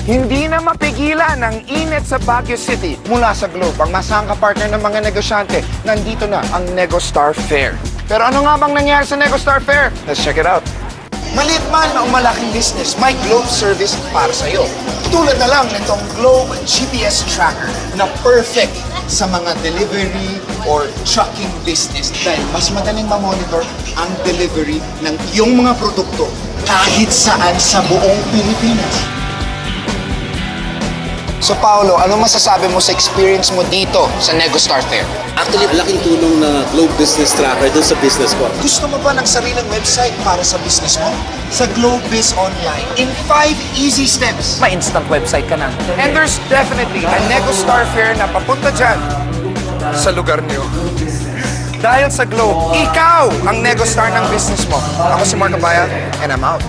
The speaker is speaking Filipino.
Hindi na mapigilan ang init sa Baguio City. Mula sa Globe, ang masahang kapartner ng mga negosyante, nandito na ang NegoStar Fair. Pero ano nga bang nangyari sa NegoStar Fair? Let's check it out. Maliit man o malaking business, may Globe service para sa'yo. Tulad na lang nitong Globe GPS Tracker na perfect sa mga delivery or trucking business dahil mas madaling ma-monitor ang delivery ng iyong mga produkto kahit saan sa buong Pilipinas. So Paolo, ano masasabi mo sa experience mo dito sa NegoStar Fair? Actually, laking tulong na Globe Business Tracker dun sa business ko. Gusto mo ba ng sariling website para sa business mo? Sa GlobeBiz Online, in 5 easy steps. May instant website ka na. And there's definitely a NegoStar Fair na papunta dyan sa lugar niyo. Dahil sa Globe, ikaw ang NegoStar ng business mo. Ako si Mark Abaya, and I'm out.